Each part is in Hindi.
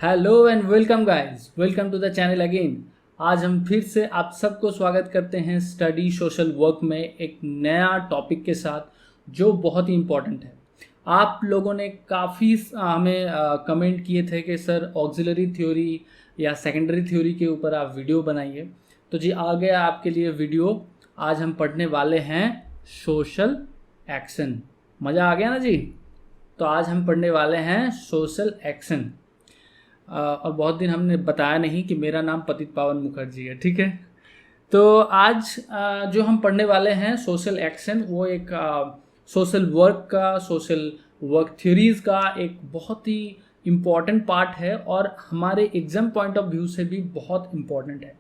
Hello and welcome guys, welcome to the channel again. आज हम फिर से आप सबको स्वागत करते हैं स्टडी सोशल वर्क में एक नया टॉपिक के साथ जो बहुत ही इम्पोर्टेंट है। आप लोगों ने काफ़ी हमें कमेंट किए थे कि सर ऑक्सिलरी थ्योरी या सेकेंडरी थ्योरी के ऊपर आप वीडियो बनाइए। तो जी आ गया आपके लिए वीडियो। आज हम पढ़ने वाले हैं सोशल एक्शन। मज़ा आ गया ना जी? तो आज हम पढ़ने वाले हैं सोशल एक्शन। और बहुत दिन हमने बताया नहीं कि मेरा नाम पतित पावन मुखर्जी है, ठीक है। तो आज जो हम पढ़ने वाले हैं सोशल एक्शन, वो एक सोशल वर्क का, सोशल वर्क थ्योरीज का एक बहुत ही इम्पॉर्टेंट पार्ट है और हमारे एग्जाम पॉइंट ऑफ व्यू से भी बहुत इम्पॉर्टेंट है।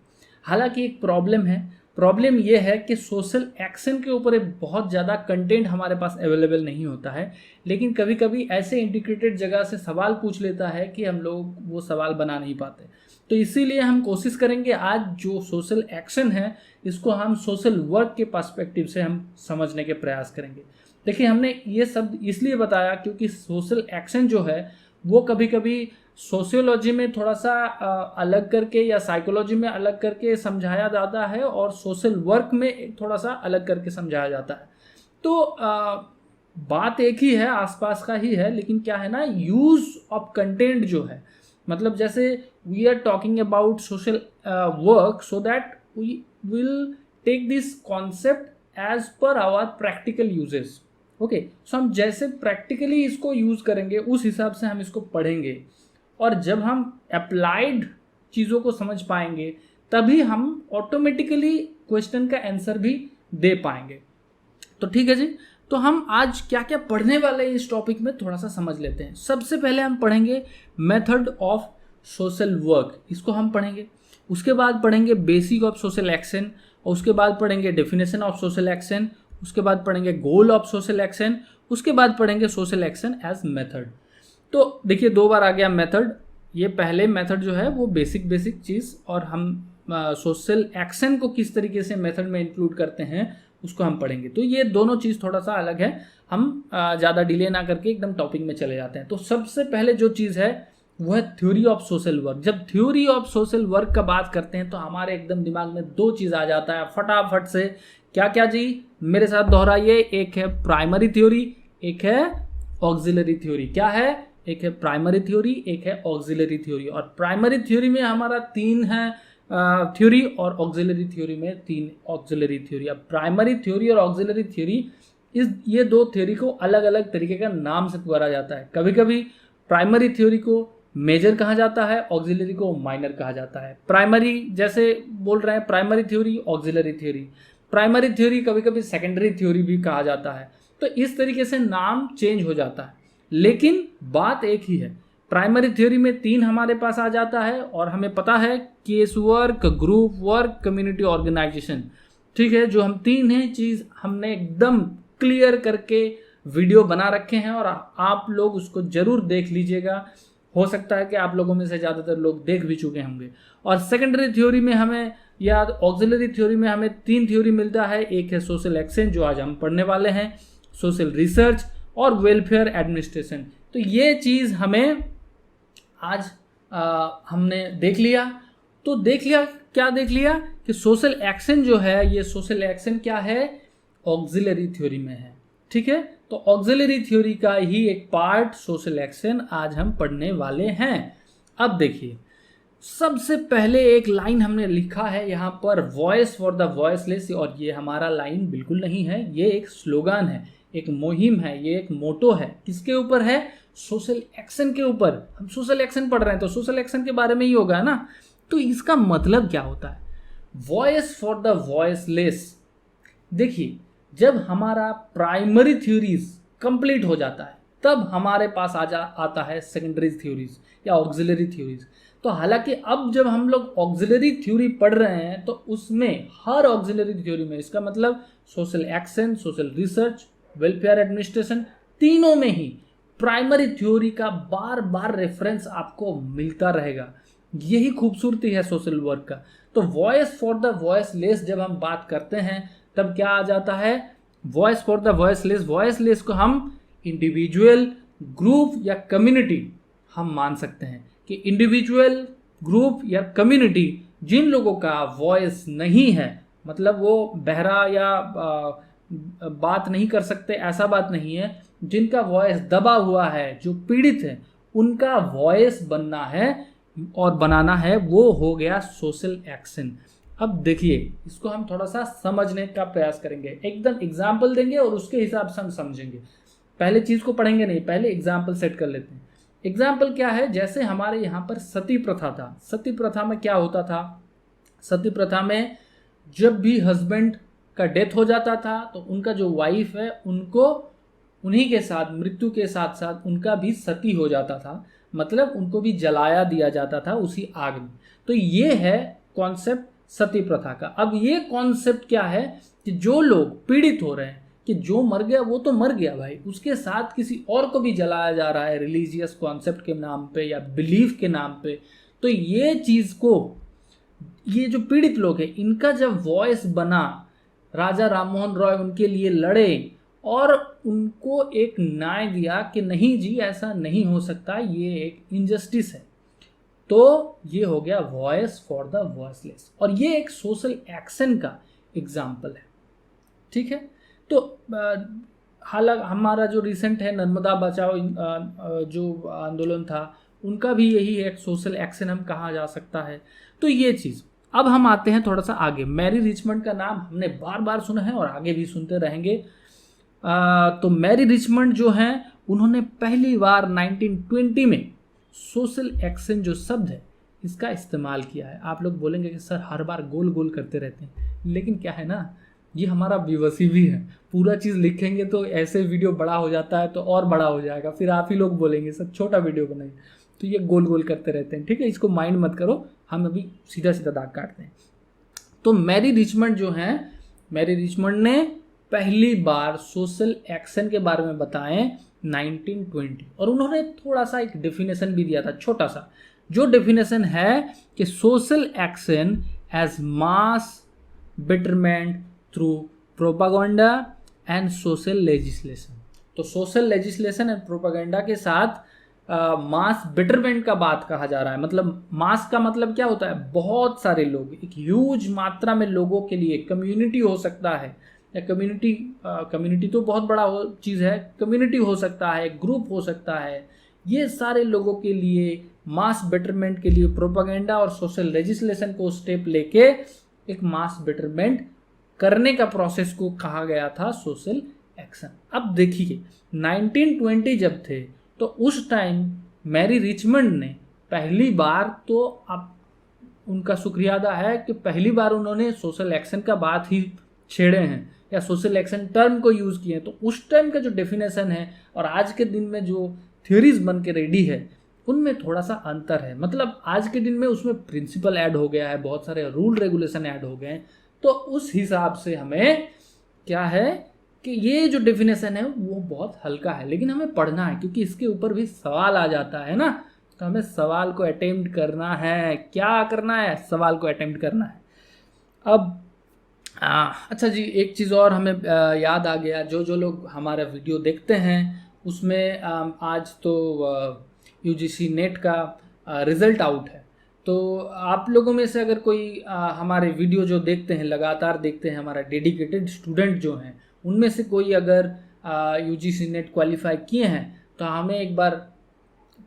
हालांकि एक प्रॉब्लम ये है कि सोशल एक्शन के ऊपर एक बहुत ज़्यादा कंटेंट हमारे पास अवेलेबल नहीं होता है, लेकिन कभी कभी ऐसे इंटीग्रेटेड जगह से सवाल पूछ लेता है कि हम लोग वो सवाल बना नहीं पाते। तो इसीलिए हम कोशिश करेंगे आज जो सोशल एक्शन है इसको हम सोशल वर्क के पर्सपेक्टिव से हम समझने के प्रयास करेंगे। देखिए, हमने ये शब्द इसलिए बताया क्योंकि सोशल एक्शन जो है वो कभी कभी सोशियोलॉजी में थोड़ा सा अलग करके या साइकोलॉजी में अलग करके समझाया जाता है और सोशल वर्क में थोड़ा सा अलग करके समझाया जाता है। तो बात एक ही है, आसपास का ही है, लेकिन क्या है ना, यूज ऑफ कंटेंट जो है, मतलब जैसे we are talking about social work so that we will take this concept as per our practical uses. Okay, so हम जैसे प्रैक्टिकली इसको यूज करेंगे उस हिसाब से हम इसको पढ़ेंगे और जब हम अप्लाइड चीज़ों को समझ पाएंगे तभी हम ऑटोमेटिकली क्वेश्चन का आंसर भी दे पाएंगे। तो ठीक है जी, तो हम आज क्या क्या पढ़ने वाले हैं इस टॉपिक में थोड़ा सा समझ लेते हैं। सबसे पहले हम पढ़ेंगे मेथड ऑफ सोशल वर्क, इसको हम पढ़ेंगे। उसके बाद पढ़ेंगे बेसिक ऑफ सोशल एक्शन, और उसके बाद पढ़ेंगे डेफिनेशन ऑफ सोशल एक्शन, उसके बाद पढ़ेंगे गोल ऑफ सोशल एक्शन, उसके बाद पढ़ेंगे सोशल एक्शन एज मेथड। तो देखिए, दो बार आ गया मेथड। ये पहले मेथड जो है वो बेसिक चीज़, और हम सोशल एक्शन को किस तरीके से मेथड में इंक्लूड करते हैं उसको हम पढ़ेंगे। तो ये दोनों चीज़ थोड़ा सा अलग है। हम ज़्यादा डिले ना करके एकदम टॉपिक में चले जाते हैं। तो सबसे पहले जो चीज़ है वो है थ्योरी ऑफ सोशल वर्क। जब थ्योरी ऑफ सोशल वर्क का बात करते हैं तो हमारे एकदम दिमाग में दो चीज़ आ जाता है फटाफट से। क्या क्या जी? मेरे साथ दोहराइए। एक है प्राइमरी थ्योरी, एक है ऑक्सिलरी थ्योरी। क्या है? एक है प्राइमरी थ्योरी, एक है ऑक्सिलरी थ्योरी। और प्राइमरी थ्योरी में हमारा 3 है थ्योरी, और ऑक्सिलरी थ्योरी में 3 ऑक्सिलरी थ्योरी। अब प्राइमरी थ्योरी और ऑक्सिलरी थ्योरी, ये दो थ्योरी को अलग अलग तरीके का नाम से पुकारा जाता है। कभी कभी प्राइमरी थ्योरी को मेजर कहा जाता है, ऑक्सिलरी को माइनर कहा जाता है। प्राइमरी जैसे बोल रहे हैं primary theory, auxiliary theory. Primary theory कभी कभी सेकेंडरी थ्योरी भी कहा जाता है। तो इस तरीके से नाम चेंज हो जाता है, लेकिन बात एक ही है। प्राइमरी थ्योरी में 3 हमारे पास आ जाता है और हमें पता है case work, group work, community organisation. ठीक है, जो हम 3 हैं चीज़ हमने एकदम क्लियर करके वीडियो बना रखे हैं और आप लोग उसको जरूर देख लीजिएगा। हो सकता है कि आप लोगों में से ज़्यादातर लोग देख भी चुके होंगे। और सेकेंडरी थ्योरी में हमें या ऑक्सिलरी थ्योरी में हमें 3 थ्योरी मिलता है। एक है सोशल एक्शन जो आज हम पढ़ने वाले हैं, सोशल रिसर्च और वेलफेयर एडमिनिस्ट्रेशन। तो ये चीज़ हमें आज हमने देख लिया। तो देख लिया, क्या देख लिया कि सोशल एक्शन जो है, ये सोशल एक्शन क्या है, ऑक्सिलरी थ्योरी में है। ठीक है, तो ऑक्सिलरी थ्योरी का ही एक पार्ट सोशल एक्शन आज हम पढ़ने वाले हैं। अब देखिए, सबसे पहले एक लाइन हमने लिखा है यहाँ पर, वॉइस फॉर द वॉइसलेस। और ये हमारा लाइन बिल्कुल नहीं है, ये एक स्लोगन है, एक मुहिम है, ये एक मोटो है। किसके ऊपर है? सोशल एक्शन के ऊपर। हम सोशल एक्शन पढ़ रहे हैं तो सोशल एक्शन के बारे में ही होगा ना। तो इसका मतलब क्या होता है? Voice for the voiceless. देखिए, जब हमारा प्राइमरी थ्योरीज कंप्लीट हो जाता है तब हमारे पास आता है सेकेंडरी थ्योरीज या ऑक्सिलरी थ्योरीज। तो हालांकि अब जब हम लोग ऑक्सिलरी थ्योरी पढ़ रहे हैं तो उसमें हर ऑक्सिलरी थ्योरी में, इसका मतलब social action, social research, welfare administration, तीनों में ही प्राइमरी थ्योरी का बार बार रेफरेंस आपको मिलता रहेगा। यही खूबसूरती है सोशल वर्क का। तो वॉइस फॉर द वॉइसलेस जब हम बात करते हैं तब क्या आ जाता है? Voice for the voiceless. Voiceless को हम इंडिविजुअल, ग्रुप या कम्युनिटी हम मान सकते हैं कि कि इंडिविजुअल, ग्रुप या कम्युनिटी जिन लोगों का वॉइस नहीं है, मतलब वो बहरा या बात नहीं कर सकते, ऐसा बात नहीं है, जिनका वॉइस दबा हुआ है, जो पीड़ित है, उनका वॉइस बनना है और बनाना है, वो हो गया सोशल एक्शन। अब देखिए, इसको हम थोड़ा सा समझने का प्रयास करेंगे, एकदम एग्जाम्पल देंगे और उसके हिसाब से हम समझेंगे। पहले चीज को पढ़ेंगे नहीं, पहले एग्जाम्पल सेट कर लेते हैं। एग्जाम्पल क्या है, जैसे हमारे यहाँ पर सती प्रथा था। सती प्रथा में क्या होता था, सती प्रथा में जब भी हस्बैंड का डेथ हो जाता था तो उनका जो वाइफ है उनको उन्हीं के साथ, मृत्यु के साथ साथ उनका भी सती हो जाता था, मतलब उनको भी जलाया दिया जाता था उसी आग में। तो ये है कॉन्सेप्ट सती प्रथा का। अब ये कॉन्सेप्ट क्या है कि जो लोग पीड़ित हो रहे हैं, कि जो मर गया वो तो मर गया भाई, उसके साथ किसी और को भी जलाया जा रहा है रिलीजियस कॉन्सेप्ट के नाम पे या बिलीफ के नाम पे। तो ये चीज को, ये जो पीड़ित लोग हैं, इनका जब वॉइस बना, राजा राममोहन रॉय उनके लिए लड़े और उनको एक न्याय दिया कि नहीं जी, ऐसा नहीं हो सकता, ये एक इनजस्टिस है। तो ये हो गया वॉइस फॉर द वॉइसलेस, और ये एक सोशल एक्शन का एग्जाम्पल है। ठीक है, तो हालांकि हमारा जो रिसेंट है नर्मदा बचाओ जो आंदोलन था, उनका भी यही एक सोशल एक्शन हम कहा जा सकता है। तो ये चीज़, अब हम आते हैं थोड़ा सा आगे। मैरी रिचमंड का नाम हमने बार बार सुना है और आगे भी सुनते रहेंगे। तो मैरी रिचमंड जो हैं, उन्होंने पहली बार 1920 में सोशल एक्शन जो शब्द है इसका इस्तेमाल किया है। आप लोग बोलेंगे कि सर हर बार गोल गोल करते रहते हैं, लेकिन क्या है ना, ये हमारा बेबसी भी है। पूरा चीज़ लिखेंगे तो ऐसे वीडियो बड़ा हो जाता है, तो और बड़ा हो जाएगा, फिर आप ही लोग बोलेंगे सर छोटा वीडियो बनाइए। तो ये गोल गोल करते रहते हैं, ठीक है, इसको माइंड मत करो, हम अभी सीधा सीधा दाग काटते हैं। तो मैरी रिचमंड जो हैं, मैरी रिचमंड ने पहली बार सोशल एक्शन के बारे में बताएं 1920, और उन्होंने थोड़ा सा एक डेफिनेशन भी दिया था, छोटा सा, जो डेफिनेशन है कि social action as mass betterment through propaganda and social legislation. तो सोशल लेजिस्लेशन एंड प्रोपागेंडा के साथ मास बेटरमेंट का बात कहा जा रहा है। मतलब मास का मतलब क्या होता है, बहुत सारे लोग, एक ह्यूज मात्रा में लोगों के लिए, कम्युनिटी हो सकता है, या कम्युनिटी तो बहुत बड़ा चीज़ है, कम्युनिटी हो सकता है, ग्रुप हो सकता है, ये सारे लोगों के लिए मास बेटरमेंट के लिए प्रोपागेंडा और सोशल लेजिस्लेशन को स्टेप लेके एक मास बेटरमेंट करने का प्रोसेस को कहा गया था सोशल एक्शन। अब देखिए 1920 जब थे, तो उस टाइम मैरी रिचमंड ने पहली बार, तो आप उनका शुक्रिया अदा है कि पहली बार उन्होंने सोशल एक्शन का बात ही छेड़े हैं या सोशल एक्शन टर्म को यूज़ किए हैं। तो उस टाइम का जो डेफिनेशन है और आज के दिन में जो थ्योरीज बन के रेडी है, उनमें थोड़ा सा अंतर है। मतलब आज के दिन में उसमें प्रिंसिपल ऐड हो गया है, बहुत सारे रूल रेगुलेशन ऐड हो गए हैं। तो उस हिसाब से हमें क्या है कि ये जो डेफिनेशन है वो बहुत हल्का है, लेकिन हमें पढ़ना है क्योंकि इसके ऊपर भी सवाल आ जाता है ना। तो हमें सवाल को अटेम्प्ट करना है। क्या करना है, सवाल को अटेम्प्ट करना है। अब अच्छा जी, एक चीज़ और हमें याद आ गया, जो लोग हमारा वीडियो देखते हैं उसमें आज तो यूजीसी नेट का रिज़ल्ट आउट है। तो आप लोगों में से अगर कोई हमारे वीडियो जो देखते हैं, लगातार देखते हैं, हमारा डेडिकेटेड स्टूडेंट जो हैं, उनमें से कोई अगर यूजीसी नेट क्वालिफाई किए हैं तो हमें एक बार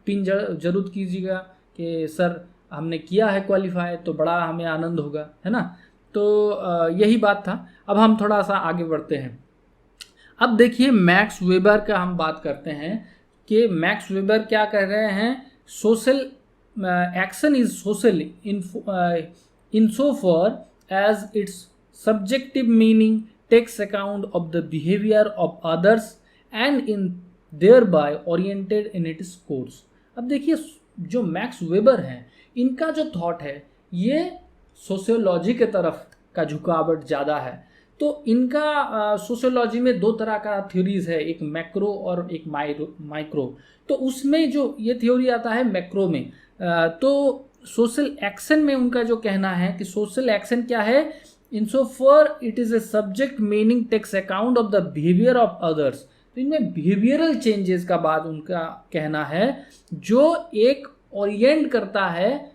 पिन जरूर कीजिएगा कि सर हमने किया है क्वालिफाई, तो बड़ा हमें आनंद होगा, है ना। तो यही बात था। अब हम थोड़ा सा आगे बढ़ते हैं। अब देखिए मैक्स वेबर का हम बात करते हैं कि मैक्स वेबर क्या कह रहे हैं, social action is social in so far as its subjective meaning takes account of the behaviour of others and in thereby oriented in its course. अब देखिए जो मैक्स वेबर हैं, इनका जो थॉट है ये सोशियोलॉजी के तरफ का झुकावट ज़्यादा है। तो इनका सोशियोलॉजी में दो तरह का थ्योरीज है, एक मैक्रो और एक माइक्रो। तो उसमें जो ये थ्योरी आता है मैक्रो में, तो सोशल एक्शन में उनका जो कहना है कि सोशल एक्शन क्या है, insofar it is a subject meaning takes account of the behaviour of others. तो इनमें बिहेवियरल चेंजेस का बात उनका कहना है, जो एक ओरिएंट करता है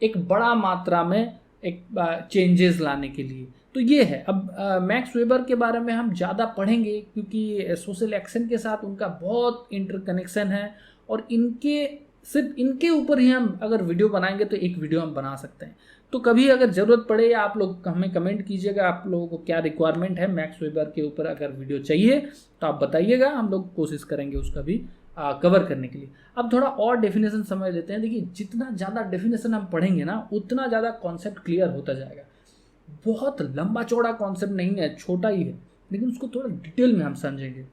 एक बड़ा मात्रा में एक चेंजेस लाने के लिए। तो ये है। अब मैक्स वेबर के बारे में हम ज़्यादा पढ़ेंगे क्योंकि सोशल एक्शन के साथ उनका बहुत इंटरकनेक्शन है, और सिर्फ इनके ऊपर ही हम अगर वीडियो बनाएंगे तो एक वीडियो हम बना सकते हैं। तो कभी अगर ज़रूरत पड़े या आप लोग हमें कमेंट कीजिएगा आप लोगों को क्या रिक्वायरमेंट है मैक्स वेबर के ऊपर अगर वीडियो चाहिए तो आप बताइएगा, हम लोग कोशिश करेंगे उसका भी कवर करने के लिए। अब थोड़ा और डेफिनेशन समझ लेते हैं। देखिए, जितना ज़्यादा डेफिनेशन हम पढ़ेंगे ना उतना ज़्यादा कॉन्सेप्ट क्लियर होता जाएगा। बहुत लंबा चौड़ा कॉन्सेप्ट नहीं है, छोटा ही है, लेकिन उसको थोड़ा डिटेल में हम समझेंगे।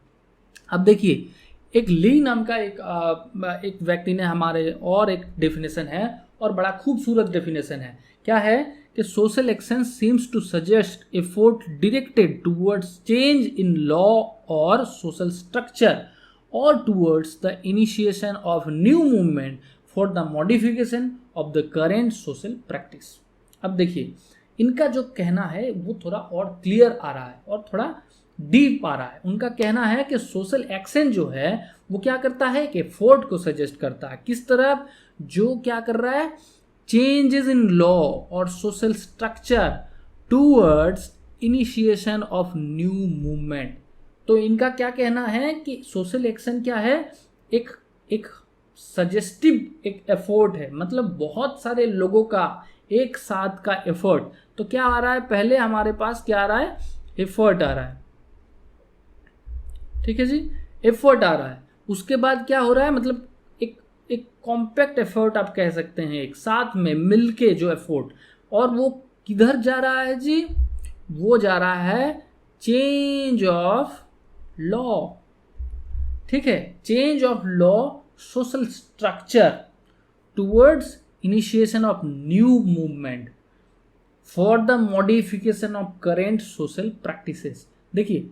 अब देखिए, एक ली नाम का एक व्यक्ति ने हमारे और एक डेफिनेशन है, और बड़ा खूबसूरत डेफिनेशन है। क्या है कि social action seems to suggest effort directed towards change in law और social structure or towards the initiation of new movement for the modification of the current social practice। अब देखिए, इनका जो कहना है वो थोड़ा और क्लियर आ रहा है और थोड़ा डीप आ रहा है। उनका कहना है कि सोशल एक्शन जो है वो क्या करता है कि एफर्ट को सजेस्ट करता है। किस तरफ? जो क्या कर रहा है, चेंजेस इन लॉ और social structure towards initiation of new movement. तो इनका क्या कहना है कि सोशल एक्शन क्या है, एक सजेस्टिव एक एफर्ट है, मतलब बहुत सारे लोगों का एक साथ का एफर्ट। तो क्या आ रहा है, पहले हमारे पास क्या आ रहा है, एफर्ट आ रहा है, ठीक है जी, एफर्ट आ रहा है। उसके बाद क्या हो रहा है, मतलब एक कॉम्पैक्ट एफर्ट आप कह सकते हैं, एक साथ में मिलके जो एफर्ट, और वो किधर जा रहा है जी, वो जा रहा है चेंज ऑफ लॉ, ठीक है, change of law social structure towards initiation of new movement for the modification of current social practices. देखिए,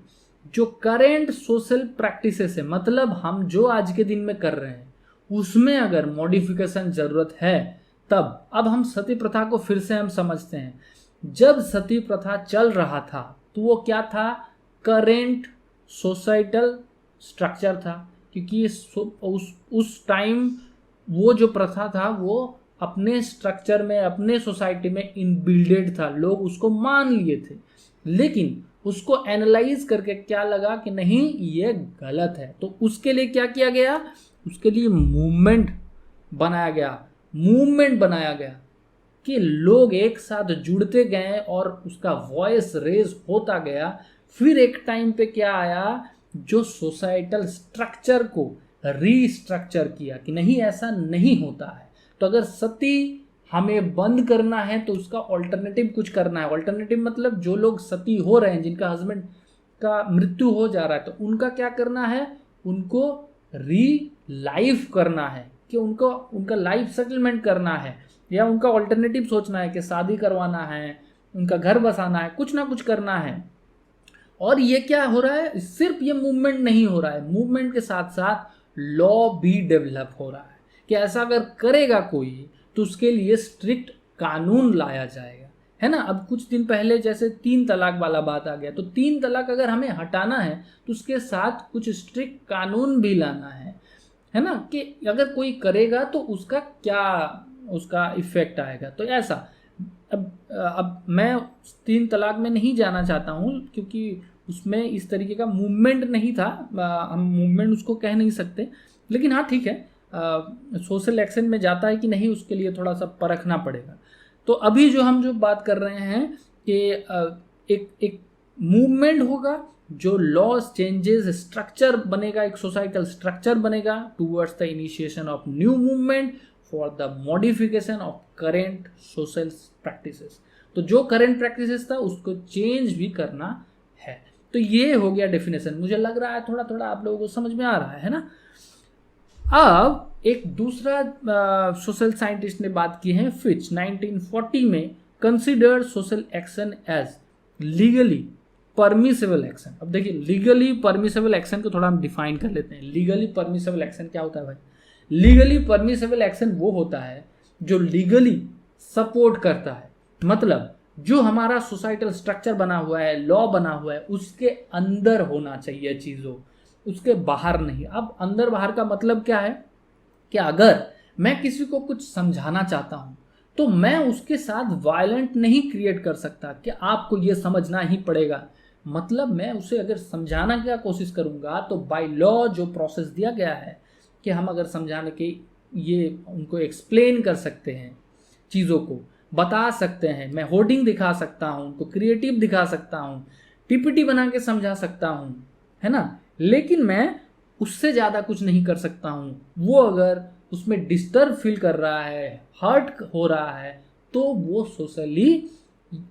जो करेंट सोशल प्रैक्टिसेस है, मतलब हम जो आज के दिन में कर रहे हैं उसमें अगर मॉडिफिकेशन जरूरत है तब। अब हम सती प्रथा को फिर से हम समझते हैं। जब सती प्रथा चल रहा था तो वो क्या था, करेंट सोसाइटल स्ट्रक्चर था, क्योंकि उस टाइम वो जो प्रथा था वो अपने स्ट्रक्चर में, अपने सोसाइटी में इनबिल्डेड था, लोग उसको मान लिए थे। लेकिन उसको एनालाइज करके क्या लगा कि नहीं, ये गलत है। तो उसके लिए क्या किया गया, उसके लिए मूवमेंट बनाया गया कि लोग एक साथ जुड़ते गए और उसका वॉइस रेज होता गया। फिर एक टाइम पे क्या आया, जो सोसाइटल स्ट्रक्चर को रीस्ट्रक्चर किया कि नहीं, ऐसा नहीं होता है। तो अगर सती हमें बंद करना है तो उसका ऑल्टरनेटिव कुछ करना है। ऑल्टरनेटिव मतलब जो लोग सती हो रहे हैं, जिनका हस्बैंड का मृत्यु हो जा रहा है, तो उनका क्या करना है, उनको री लाइफ करना है, कि उनका लाइफ सेटलमेंट करना है, या उनका ऑल्टरनेटिव सोचना है कि शादी करवाना है, उनका घर बसाना है, कुछ ना कुछ करना है। और ये क्या हो रहा है, सिर्फ ये मूवमेंट नहीं हो रहा है, मूवमेंट के साथ साथ लॉ भी डेवलप हो रहा है कि ऐसा अगर करेगा कोई तो उसके लिए स्ट्रिक्ट कानून लाया जाएगा, है ना। अब कुछ दिन पहले जैसे 3 तलाक वाला बात आ गया, तो 3 तलाक अगर हमें हटाना है तो उसके साथ कुछ स्ट्रिक्ट कानून भी लाना है ना, कि अगर कोई करेगा तो उसका क्या उसका इफेक्ट आएगा। तो ऐसा अब मैं 3 तलाक में नहीं जाना चाहता हूँ क्योंकि उसमें इस तरीके का मूवमेंट नहीं था, हम मूवमेंट उसको कह नहीं सकते। लेकिन हाँ ठीक है, सोशल एक्शन में जाता है कि नहीं, उसके लिए थोड़ा सा परखना पड़ेगा। तो अभी जो बात कर रहे हैं कि एक मूवमेंट होगा, जो लॉस चेंजेस स्ट्रक्चर बनेगा, एक सोसाइटल स्ट्रक्चर बनेगा towards the initiation of new movement for the modification of current social practices. तो जो करेंट प्रैक्टिसेस था उसको चेंज भी करना है। तो ये हो गया डेफिनेशन। मुझे लग रहा है थोड़ा थोड़ा आप लोगों को समझ में आ रहा है ना। अब एक दूसरा सोशल साइंटिस्ट ने बात की है, फिच 1940 में considered social action as legally permissible action. अब देखिए, लीगली परमिसेबल एक्शन को थोड़ा हम डिफाइन कर लेते हैं। लीगली परमिसेबल एक्शन क्या होता है भाई? लीगली परमिसेबल एक्शन वो होता है जो लीगली सपोर्ट करता है, मतलब जो हमारा सोसाइटल स्ट्रक्चर बना हुआ है, लॉ बना हुआ है, उसके अंदर होना चाहिए चीज़ों, उसके बाहर नहीं। अब अंदर बाहर का मतलब क्या है कि अगर मैं किसी को कुछ समझाना चाहता हूँ तो मैं उसके साथ वायलेंट नहीं क्रिएट कर सकता कि आपको ये समझना ही पड़ेगा। मतलब मैं उसे अगर समझाना की कोशिश करूँगा तो बाय लॉ जो प्रोसेस दिया गया है कि हम अगर समझाने के ये उनको एक्सप्लेन कर सकते हैं, चीज़ों को बता सकते हैं, मैं होर्डिंग दिखा सकता हूँ, उनको क्रिएटिव दिखा सकता हूँ, पीपीटी बना के समझा सकता हूँ, है ना। लेकिन मैं उससे ज़्यादा कुछ नहीं कर सकता हूँ। वो अगर उसमें डिस्टर्ब फील कर रहा है, हर्ट हो रहा है, तो वो सोशली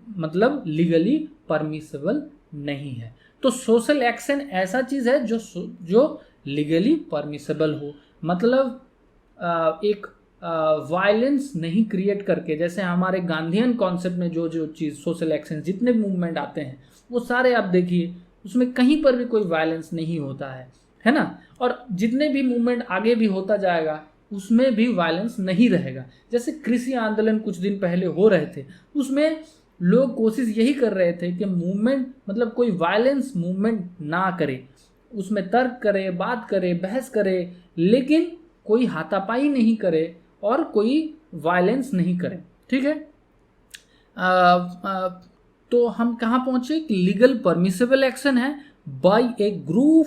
मतलब लीगली परमिसेबल नहीं है। तो सोशल एक्शन ऐसा चीज़ है जो लीगली परमिसेबल हो, मतलब एक वायलेंस नहीं क्रिएट करके। जैसे हमारे गांधीयन कॉन्सेप्ट में जो जो चीज़ सोशल एक्शन जितने मूवमेंट आते हैं वो सारे आप देखिए उसमें कहीं पर भी कोई वायलेंस नहीं होता है ना। और जितने भी मूवमेंट आगे भी होता जाएगा उसमें भी वायलेंस नहीं रहेगा। जैसे कृषि आंदोलन कुछ दिन पहले हो रहे थे, उसमें लोग कोशिश यही कर रहे थे कि मूवमेंट मतलब कोई वायलेंस मूवमेंट ना करे, उसमें तर्क करे, बात करे, बहस करे, लेकिन कोई हाथापाई नहीं करे और कोई वायलेंस नहीं करे। ठीक है। तो हम कहाँ पहुंचे कि लीगल परमिसेबल एक्शन है बाय ए ग्रुप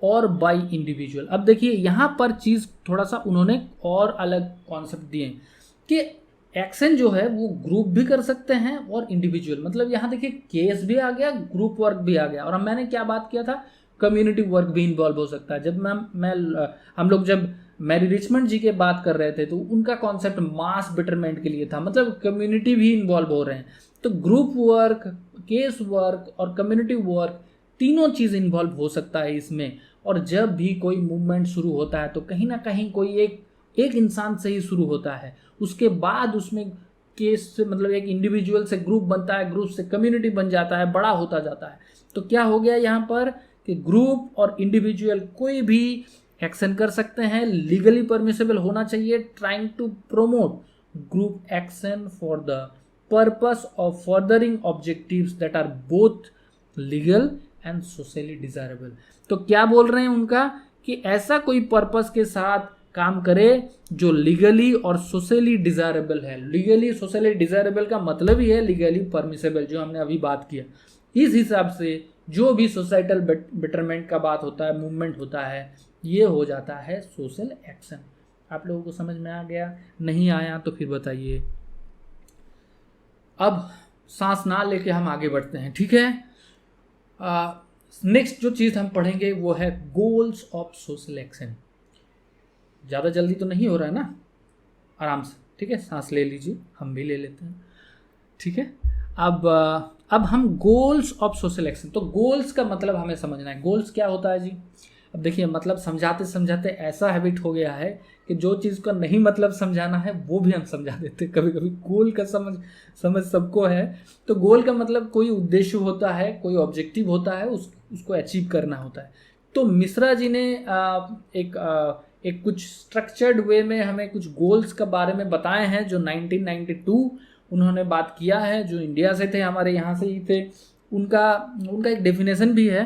और बाय इंडिविजुअल। अब देखिए यहाँ पर चीज़ थोड़ा सा उन्होंने और अलग कॉन्सेप्ट दिए कि एक्शन जो है वो ग्रुप भी कर सकते हैं और इंडिविजुअल। मतलब यहाँ देखिए केस भी आ गया, ग्रुप वर्क भी आ गया, और मैंने क्या बात किया था, कम्युनिटी वर्क भी इन्वॉल्व हो सकता है। जब हम लोग जब मैरी रिचमंड जी के बात कर रहे थे तो उनका कॉन्सेप्ट मास बेटरमेंट के लिए था, मतलब कम्युनिटी भी इन्वॉल्व हो रहे हैं। तो ग्रुप वर्क, केस वर्क और कम्युनिटी वर्क तीनों चीज़ इन्वॉल्व हो सकता है इसमें। और जब भी कोई मूवमेंट शुरू होता है तो कहीं ना कहीं कोई एक इंसान से ही शुरू होता है, उसके बाद उसमें केस से मतलब एक इंडिविजुअल से ग्रुप बनता है, ग्रुप से कम्युनिटी बन जाता है, बड़ा होता जाता है। तो क्या हो गया यहाँ पर कि ग्रुप और इंडिविजुअल कोई भी एक्शन कर सकते हैं, लीगली परमिसेबल होना चाहिए। Trying to promote group action for the purpose of furthering objectives that are both legal and socially desirable. तो क्या बोल रहे हैं उनका कि ऐसा कोई पर्पस के साथ काम करे जो लीगली और सोशली डिजायरेबल है। लीगली सोशली डिजायरेबल का मतलब ही है लीगली परमिसेबल, जो हमने अभी बात किया। इस हिसाब से जो भी सोसाइटल बेटरमेंट का बात होता है, मूवमेंट होता है, ये हो जाता है सोशल एक्शन। आप लोगों को समझ में आ गया? नहीं आया तो फिर बताइए। अब सांस ना लेके हम आगे बढ़ते हैं, ठीक है। नेक्स्ट जो चीज़ हम पढ़ेंगे वो है गोल्स ऑफ सोशल एक्शन। ज़्यादा जल्दी तो नहीं हो रहा है ना, आराम से, ठीक है। सांस ले लीजिए, हम भी ले लेते हैं, ठीक है। अब हम गोल्स ऑफ सोशल एक्शन, तो गोल्स का मतलब हमें समझना है। गोल्स क्या होता है जी? अब देखिए, मतलब समझाते समझाते ऐसा हैबिट हो गया है कि जो चीज़ का नहीं मतलब समझाना है वो भी हम समझा देते। कभी कभी गोल का समझ सबको है। तो गोल का मतलब कोई उद्देश्य होता है, कोई ऑब्जेक्टिव होता है, उसको अचीव करना होता है। तो मिश्रा जी ने एक कुछ स्ट्रक्चर्ड वे में हमें कुछ गोल्स के बारे में बताए हैं, जो 1992 उन्होंने बात किया है, जो इंडिया से थे, हमारे यहाँ से ही थे। उनका एक डेफिनेशन भी है,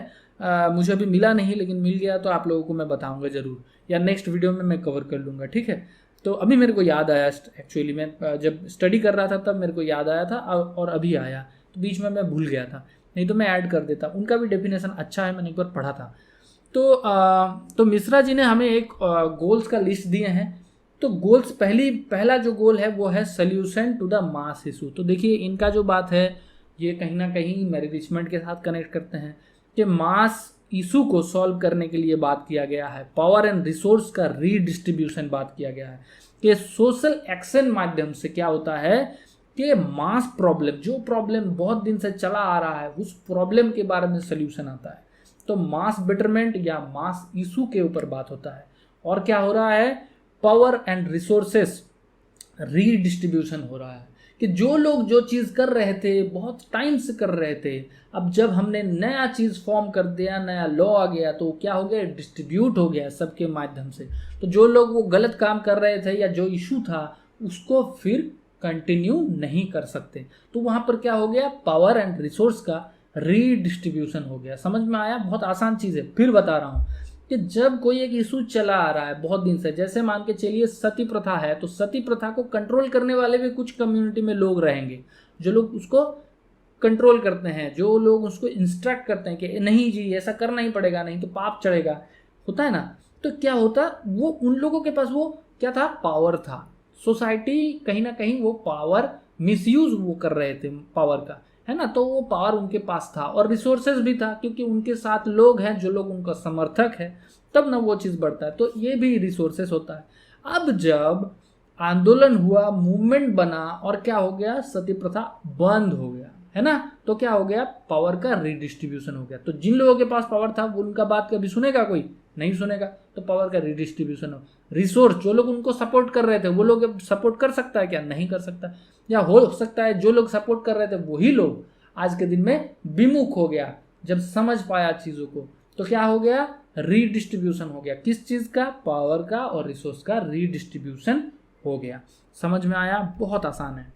मुझे अभी मिला नहीं, लेकिन मिल गया तो आप लोगों को मैं बताऊंगा ज़रूर, या नेक्स्ट वीडियो में मैं कवर कर लूँगा, ठीक है। तो अभी मेरे को याद आया, एक्चुअली मैं जब स्टडी कर रहा था तब मेरे को याद आया था, और अभी आया, तो बीच में मैं भूल गया था, नहीं तो मैं ऐड कर देता। उनका भी डेफिनेशन अच्छा है, मैंने एक बार पढ़ा था। तो मिश्रा जी ने हमें एक गोल्स का लिस्ट दिए हैं। तो गोल्स, पहला जो गोल है वो है solution to the mass issue. तो देखिए, इनका जो बात है ये कहीं ना कहीं मैरी रिचमंड के साथ कनेक्ट करते हैं कि मास इशू को सॉल्व करने के लिए बात किया गया है। पावर एंड रिसोर्स का रीडिस्ट्रीब्यूशन बात किया गया है कि सोशल एक्शन माध्यम से क्या होता है कि मास प्रॉब्लम, जो प्रॉब्लम बहुत दिन से चला आ रहा है, उस प्रॉब्लम के बारे में सोल्यूशन आता है। तो मास बेटरमेंट या मास इशू के ऊपर बात होता है। और क्या हो रहा है? पावर एंड रिसोर्सेस रीडिस्ट्रीब्यूशन हो रहा है कि जो लोग जो चीज़ कर रहे थे, बहुत टाइम से कर रहे थे, अब जब हमने नया चीज़ फॉर्म कर दिया, नया लॉ आ गया, तो क्या हो गया? डिस्ट्रीब्यूट हो गया सबके माध्यम से। तो जो लोग वो गलत काम कर रहे थे या जो इशू था उसको फिर कंटिन्यू नहीं कर सकते। तो वहाँ पर क्या हो गया? पावर एंड रिसोर्स का रीडिस्ट्रीब्यूशन हो गया। समझ में आया? बहुत आसान चीज़ है, फिर बता रहा हूँ कि जब कोई एक इशू चला आ रहा है बहुत दिन से, जैसे मान के चलिए सती प्रथा है, तो सती प्रथा को कंट्रोल करने वाले भी कुछ कम्युनिटी में लोग रहेंगे, जो लोग उसको कंट्रोल करते हैं, जो लोग उसको इंस्ट्रक्ट करते हैं कि नहीं जी ऐसा करना ही पड़ेगा, नहीं तो पाप चढ़ेगा, होता है ना। तो क्या होता, वो उन लोगों के पास वो क्या था, पावर था। सोसाइटी कहीं ना कहीं वो पावर मिसयूज वो कर रहे थे पावर का, है ना। तो वो पावर उनके पास था और रिसोर्सेज भी था, क्योंकि उनके साथ लोग हैं जो लोग उनका समर्थक है, तब ना वो चीज़ बढ़ता है। तो ये भी रिसोर्सेज होता है। अब जब आंदोलन हुआ, मूवमेंट बना, और क्या हो गया, सती प्रथा बंद हो गया, है ना। तो क्या हो गया, पावर का रिडिस्ट्रीब्यूशन हो गया। तो जिन लोगों के पास पावर था वो उनका बात कभी सुनेगा, कोई नहीं सुनेगा। तो पावर का रिडिस्ट्रीब्यूशन हो, रिसोर्स जो लोग उनको सपोर्ट कर रहे थे वो लोग सपोर्ट कर सकता है क्या, नहीं कर सकता। या हो सकता है जो लोग सपोर्ट कर रहे थे वही लोग आज के दिन में विमुख हो गया, जब समझ पाया चीज़ों को। तो क्या हो गया, रीडिस्ट्रीब्यूशन हो गया, किस चीज़ का, पावर का और रिसोर्स का रीडिस्ट्रीब्यूशन हो गया। समझ में आया, बहुत आसान है।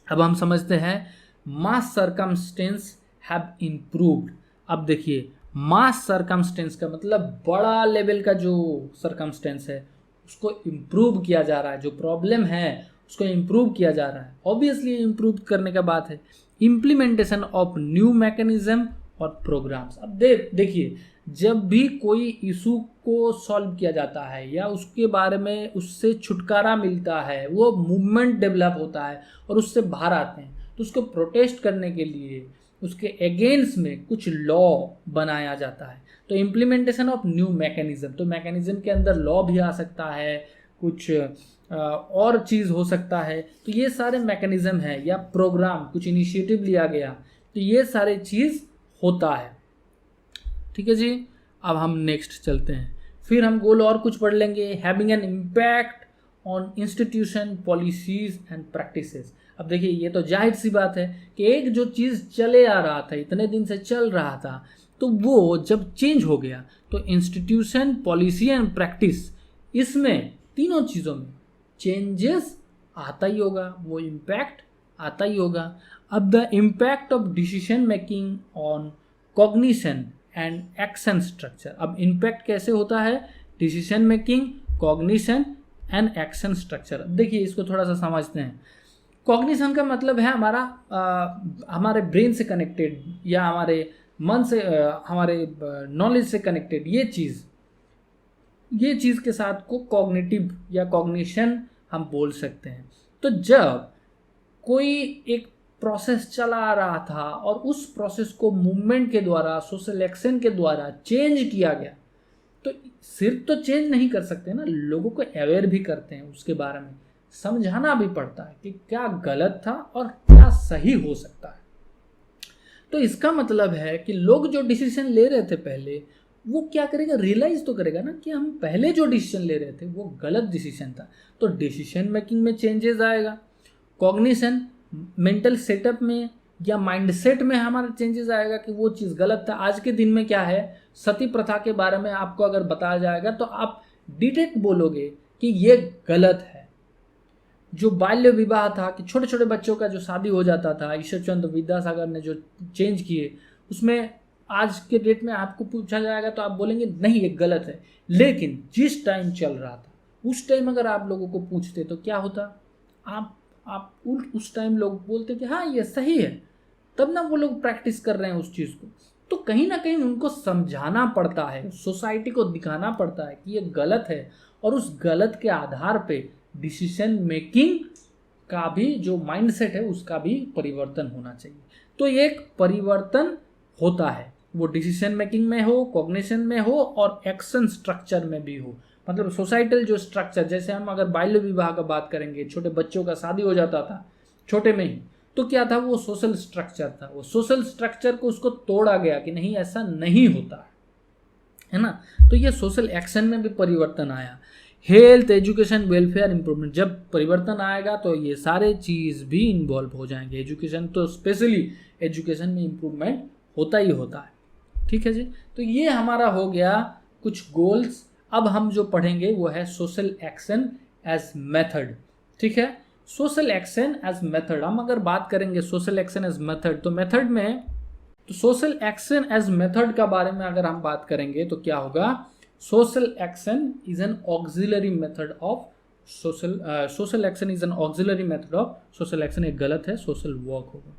अब हम समझते हैं मास सर्कमस्टेंस हैव इम्प्रूव्ड। अब देखिए मास सर्कमस्टेंस का मतलब बड़ा लेवल का जो सर्कमस्टेंस है उसको इम्प्रूव किया जा रहा है, जो प्रॉब्लम है उसको इम्प्रूव किया जा रहा है। ऑब्वियसली इम्प्रूव करने का बात है। इम्प्लीमेंटेशन ऑफ न्यू मैकेनिज्म और प्रोग्राम्स। अब देखिए जब भी कोई इशू को सॉल्व किया जाता है या उसके बारे में उससे छुटकारा मिलता है, वो मूवमेंट डेवलप होता है और उससे बाहर आते हैं, तो उसको प्रोटेस्ट करने के लिए उसके अगेंस्ट में कुछ लॉ बनाया जाता है। तो इम्प्लीमेंटेशन ऑफ न्यू मैकेनिज्म, तो मैकेनिज्म के अंदर लॉ भी आ सकता है, कुछ और चीज़ हो सकता है। तो ये सारे मैकेनिज्म है या प्रोग्राम, कुछ इनिशिएटिव लिया गया, तो ये सारे चीज़ होता है। ठीक है जी। अब हम नेक्स्ट चलते हैं, फिर हम गोल और कुछ पढ़ लेंगे। Having an impact on institution, policies and practices. अब देखिए ये तो जाहिर सी बात है कि एक जो चीज़ चले आ रहा था, इतने दिन से चल रहा था, तो वो जब चेंज हो गया तो इंस्टीट्यूशन, पॉलिसी एंड प्रैक्टिस, इसमें तीनों चीज़ों में चेंजेस आता ही होगा, वो इम्पैक्ट आता ही होगा। अब the impact of decision making on cognition and action structure. अब इम्पैक्ट कैसे होता है, decision making, cognition and action structure. देखिए इसको थोड़ा सा समझते हैं। कॉग्निशन का मतलब है हमारे ब्रेन से कनेक्टेड या हमारे मन से, हमारे नॉलेज से कनेक्टेड ये चीज़ के साथ को कॉग्निटिव या कॉग्निशन हम बोल सकते हैं। तो जब कोई एक प्रोसेस चला आ रहा था और उस प्रोसेस को मूवमेंट के द्वारा, सोशल एक्शन के द्वारा चेंज किया गया, तो सिर्फ तो चेंज नहीं कर सकते ना, लोगों को अवेयर भी करते हैं, उसके बारे में समझाना भी पड़ता है कि क्या गलत था और क्या सही हो सकता है। तो इसका मतलब है कि लोग जो डिसीजन ले रहे थे पहले, वो क्या करेगा, रियलाइज तो करेगा ना कि हम पहले जो डिसीजन ले रहे थे वो गलत डिसीजन था। तो डिसीजन मेकिंग में चेंजेस आएगा, कॉग्निशन, मेंटल सेटअप में या माइंडसेट में हमारा चेंजेस आएगा कि वो चीज़ गलत था। आज के दिन में क्या है, सती प्रथा के बारे में आपको अगर बताया जाएगा तो आप डायरेक्ट बोलोगे कि ये गलत है। जो बाल्य विवाह था कि छोटे छोटे बच्चों का जो शादी हो जाता था, ईश्वरचंद्र विद्यासागर ने जो चेंज किए, उसमें आज के डेट में आपको पूछा जाएगा तो आप बोलेंगे नहीं ये गलत है। लेकिन जिस टाइम चल रहा था उस टाइम अगर आप लोगों को पूछते तो क्या होता, आप उस टाइम लोग बोलते कि हाँ ये सही है, तब ना वो लोग प्रैक्टिस कर रहे हैं उस चीज़ को। तो कहीं ना कहीं उनको समझाना पड़ता है, सोसाइटी को दिखाना पड़ता है कि ये गलत है, और उस गलत के आधार पे डिसीजन मेकिंग का भी जो माइंडसेट है उसका भी परिवर्तन होना चाहिए। तो एक परिवर्तन होता है, वो डिसीजन मेकिंग में हो, कॉग्निशन में हो और एक्शन स्ट्रक्चर में भी हो। मतलब सोसाइटल जो स्ट्रक्चर, जैसे हम अगर बाल्य विवाह का बात करेंगे, छोटे बच्चों का शादी हो जाता था छोटे में ही, तो क्या था, वो सोशल स्ट्रक्चर था। वो सोशल स्ट्रक्चर को उसको तोड़ा गया कि नहीं ऐसा नहीं होता है ना। तो ये सोशल एक्शन में भी परिवर्तन आया। हेल्थ, एजुकेशन, वेलफेयर, इंप्रूवमेंट, जब परिवर्तन आएगा तो ये सारे चीज़ भी इन्वॉल्व हो जाएंगे। एजुकेशन तो स्पेशली एजुकेशन में इम्प्रूवमेंट होता ही होता है। ठीक है जी। तो ये हमारा हो गया कुछ गोल्स। अब हम जो पढ़ेंगे वो है सोशल एक्शन एज मेथड। ठीक है, सोशल एक्शन एज मेथड। हम अगर बात करेंगे सोशल एक्शन एज मेथड, तो मेथड में, तो सोशल एक्शन एज मेथड का बारे में अगर हम बात करेंगे तो क्या होगा, social action is an auxiliary method of social action is an auxiliary method of social action, एक गलत है, सोशल वर्क होगा।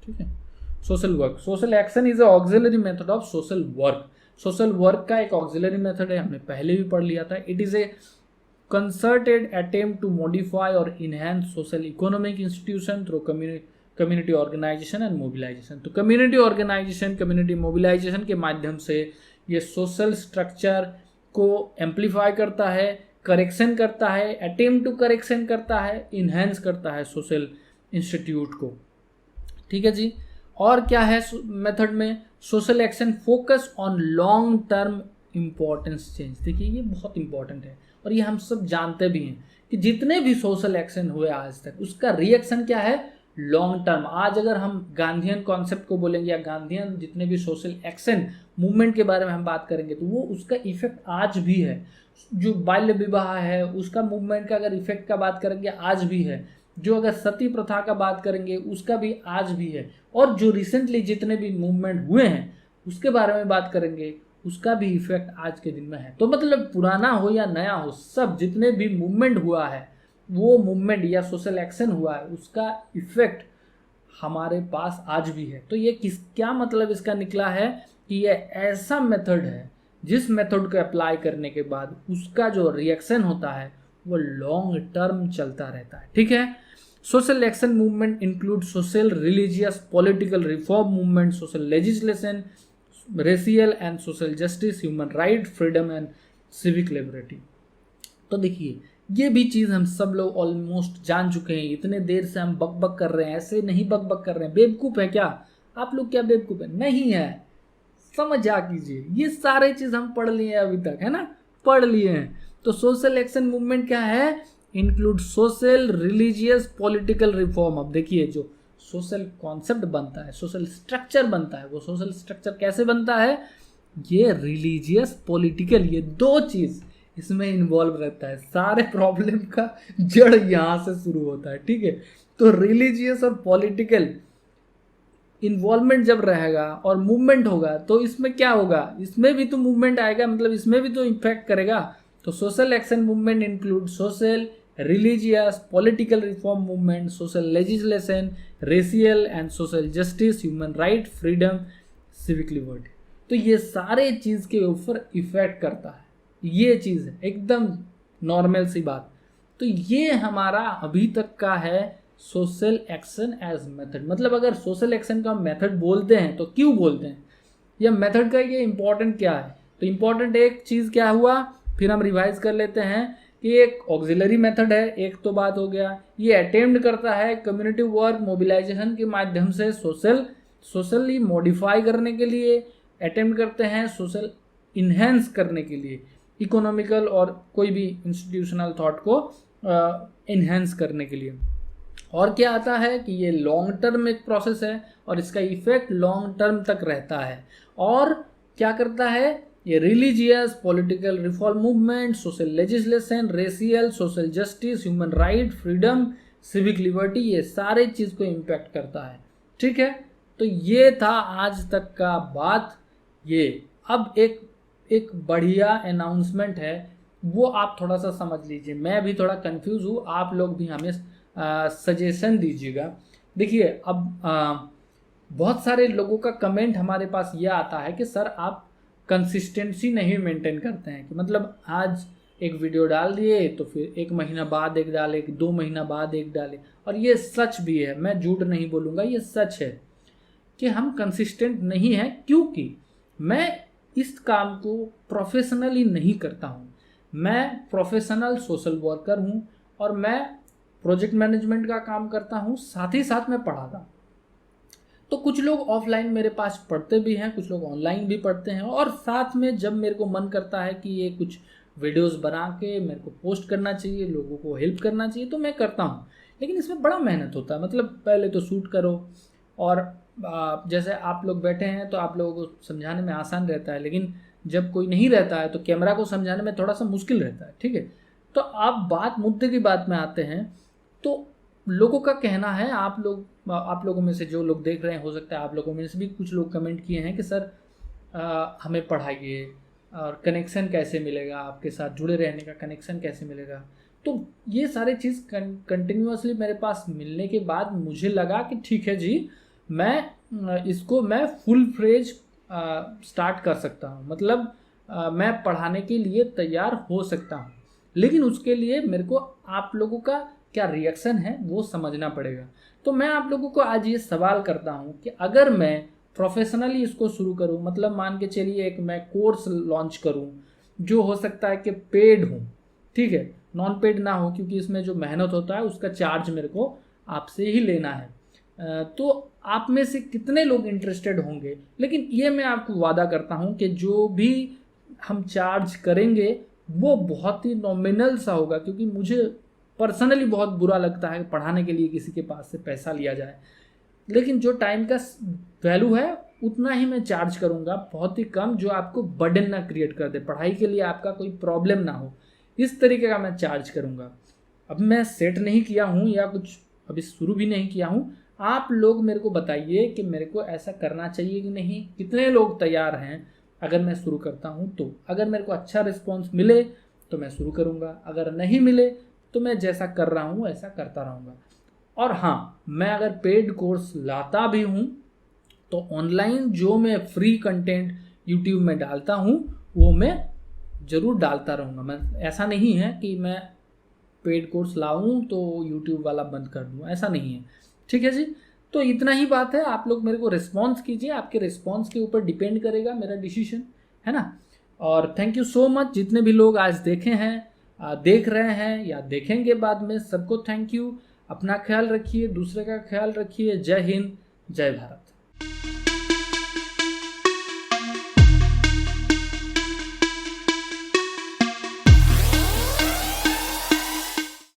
ठीक है, social work, social action is a auxiliary method of social work. Social work का एक ऑक्सिलरी मेथड है, हमने पहले भी पढ़ लिया था। It is a concerted attempt to modify और enhance social economic institution through community organisation and mobilisation. तो कम्युनिटी ऑर्गेनाइजेशन, कम्युनिटी मोबिलाइजेशन के माध्यम से ये सोशल स्ट्रक्चर को एम्पलीफाई करता है, करेक्शन करता है, अटेम्प्ट टू करेक्शन करता है, इनहेंस करता है सोशल इंस्टीट्यूट को। ठीक है जी। और क्या है मेथड में? Social action focus on long term importance change. देखिए ये बहुत इंपॉर्टेंट है और ये हम सब जानते भी हैं कि जितने भी सोशल एक्शन हुए आज तक उसका रिएक्शन क्या है? Long term. आज अगर हम गांधीयन कॉन्सेप्ट को बोलेंगे या गांधीयन जितने भी सोशल एक्शन मूवमेंट के बारे में हम बात करेंगे तो वो उसका इफेक्ट आज भी है। जो बाल्य विवाह है उसका मूवमेंट का अगर इफेक्ट का बात करेंगे आज भी है। जो अगर सती प्रथा का बात करेंगे उसका भी आज भी है। और जो रिसेंटली जितने भी मूवमेंट हुए हैं उसके बारे में बात करेंगे उसका भी इफेक्ट आज के दिन में है। तो मतलब पुराना हो या नया हो, सब जितने भी मूवमेंट हुआ है वो मूवमेंट या सोशल एक्शन हुआ है उसका इफेक्ट हमारे पास आज भी है। तो ये क्या मतलब इसका निकला है कि ये ऐसा मेथड है जिस मेथड को अप्लाई करने के बाद उसका जो रिएक्शन होता है वो लॉन्ग टर्म चलता रहता है। ठीक है। Social action movement include social, religious, political reform movement, social legislation, racial and social justice, human right, freedom and civic liberty. तो देखिए ये भी चीज़ हम सब लोग ऑलमोस्ट जान चुके हैं। इतने देर से हम बक बक कर रहे हैं, ऐसे नहीं बक बक कर रहे हैं। बेवकूफ़ है क्या आप लोग? क्या बेवकूफ़ है? नहीं है, समझ आ कीजिए। ये सारे चीज़ हम पढ़ लिए अभी तक, है ना, पढ़ लिए हैं। तो सोशल एक्शन मूवमेंट क्या है? Include social, religious, political reform. अब देखिए जो सोशल कॉन्सेप्ट बनता है, सोशल स्ट्रक्चर बनता है, वो सोशल स्ट्रक्चर कैसे बनता है? ये रिलीजियस, पॉलिटिकल, ये दो चीज़ इसमें इन्वॉल्व रहता है। सारे प्रॉब्लम का जड़ यहाँ से शुरू होता है। ठीक है। तो रिलीजियस और पॉलिटिकल इन्वॉल्वमेंट जब रहेगा और मूवमेंट होगा तो इसमें क्या होगा? इसमें भी तो मूवमेंट आएगा, मतलब इसमें भी तो इम्पैक्ट करेगा। तो social action movement include social, religious, political reform movement, social legislation, racial and social justice, human right, freedom, civic liberty. तो ये सारे चीज़ के ऊपर इफेक्ट करता है। ये चीज़ है एकदम नॉर्मल सी बात। तो ये हमारा अभी तक का है सोशल एक्शन एज मेथड। मतलब अगर सोशल एक्शन का मेथड बोलते हैं तो क्यों बोलते हैं? या मेथड का ये इंपॉर्टेंट क्या है? तो इंपॉर्टेंट एक चीज़ क्या हुआ, फिर हम रिवाइज कर लेते हैं कि एक ऑक्सिलरी मेथड है, एक तो बात हो गया। ये अटेम्प्ट करता है कम्युनिटी वर्क मोबिलाइजेशन के माध्यम से सोशली मॉडिफाई करने के लिए, अटेम्प्ट करते हैं सोशल इन्हेंस करने के लिए, इकोनॉमिकल और कोई भी इंस्टीट्यूशनल थॉट को इन्हेंस करने के लिए। और क्या आता है कि ये लॉन्ग टर्म एक प्रोसेस है और इसका इफेक्ट लॉन्ग टर्म तक रहता है। और क्या करता है? ये religious, political reform movement, social legislation, racial, social justice, human right, freedom, civic liberty, ये सारे चीज़ को इम्पैक्ट करता है। ठीक है। तो ये था आज तक का बात। ये अब एक बढ़िया अनाउंसमेंट है, वो आप थोड़ा सा समझ लीजिए। मैं भी थोड़ा कंफ्यूज हूँ, आप लोग भी हमें सजेशन दीजिएगा। देखिए अब बहुत सारे लोगों का कमेंट हमारे पास ये आता है कि सर आप कंसिस्टेंसी नहीं मेंटेन करते हैं, कि मतलब आज एक वीडियो डाल दिए तो फिर एक महीना बाद एक डाले, 2 महीना बाद एक डाले। और ये सच भी है, मैं झूठ नहीं बोलूँगा, ये सच है कि हम कंसिस्टेंट नहीं हैं, क्योंकि मैं इस काम को प्रोफेशनली नहीं करता हूँ। मैं प्रोफेशनल सोशल वर्कर हूँ और मैं प्रोजेक्ट मैनेजमेंट का काम करता हूँ, साथ ही साथ मैं पढ़ाता हूँ। तो कुछ लोग ऑफलाइन मेरे पास पढ़ते भी हैं, कुछ लोग ऑनलाइन भी पढ़ते हैं, और साथ में जब मेरे को मन करता है कि ये कुछ वीडियोस बना के मेरे को पोस्ट करना चाहिए, लोगों को हेल्प करना चाहिए, तो मैं करता हूँ। लेकिन इसमें बड़ा मेहनत होता है। मतलब पहले तो शूट करो, और जैसे आप लोग बैठे हैं तो आप लोगों को समझाने में आसान रहता है, लेकिन जब कोई नहीं रहता है तो कैमरा को समझाने में थोड़ा सा मुश्किल रहता है। ठीक है। तो आप मुद्दे की बात में आते हैं। तो लोगों का कहना है, आप लोगों में से जो लोग देख रहे हैं, हो सकता है आप लोगों में से भी कुछ लोग कमेंट किए हैं कि सर हमें पढ़ाइए और कनेक्शन कैसे मिलेगा, आपके साथ जुड़े रहने का कनेक्शन कैसे मिलेगा। तो ये सारे चीज़ कंटिन्यूअसली मेरे पास मिलने के बाद मुझे लगा कि ठीक है जी, इसको मैं फुल फ्रेज स्टार्ट कर सकता हूँ, मतलब मैं पढ़ाने के लिए तैयार हो सकता हूँ। लेकिन उसके लिए मेरे को आप लोगों का क्या रिएक्शन है वो समझना पड़ेगा। तो मैं आप लोगों को आज ये सवाल करता हूँ कि अगर मैं प्रोफेशनली इसको शुरू करूँ, मतलब मान के चलिए एक मैं कोर्स लॉन्च करूँ जो हो सकता है कि पेड हो, ठीक है, नॉन पेड ना हो, क्योंकि इसमें जो मेहनत होता है उसका चार्ज मेरे को आपसे ही लेना है। तो आप में से कितने लोग इंटरेस्टेड होंगे? लेकिन ये मैं आपको वादा करता हूँ कि जो भी हम चार्ज करेंगे वो बहुत ही नॉमिनल सा होगा, क्योंकि मुझे पर्सनली बहुत बुरा लगता है पढ़ाने के लिए किसी के पास से पैसा लिया जाए। लेकिन जो टाइम का वैल्यू है उतना ही मैं चार्ज करूँगा, बहुत ही कम, जो आपको बर्डन ना क्रिएट कर दे, पढ़ाई के लिए आपका कोई प्रॉब्लम ना हो, इस तरीके का मैं चार्ज करूँगा। अब मैं सेट नहीं किया हूँ या कुछ अभी शुरू भी नहीं किया हूँ। आप लोग मेरे को बताइए कि मेरे को ऐसा करना चाहिए कि नहीं, कितने लोग तैयार हैं अगर मैं शुरू करता हूँ तो। अगर मेरे को अच्छा रिस्पॉन्स मिले तो मैं शुरू करूँगा, अगर नहीं मिले तो मैं जैसा कर रहा हूँ ऐसा करता रहूँगा। और हाँ, मैं अगर पेड कोर्स लाता भी हूँ तो ऑनलाइन जो मैं फ्री कंटेंट यूट्यूब में डालता हूँ वो मैं ज़रूर डालता रहूँगा। मैं, ऐसा नहीं है कि मैं पेड कोर्स लाऊं तो यूट्यूब वाला बंद कर दूं, ऐसा नहीं है। ठीक है जी, तो इतना ही बात है। आप लोग मेरे को रिस्पॉन्स कीजिए, आपके रिस्पॉन्स के ऊपर डिपेंड करेगा मेरा डिसीजन, है ना। और थैंक यू सो मच जितने भी लोग आज देखे हैं, देख रहे हैं या देखेंगे बाद में, सबको थैंक यू। अपना ख्याल रखिए, दूसरे का ख्याल रखिए। जय हिंद, जय भारत।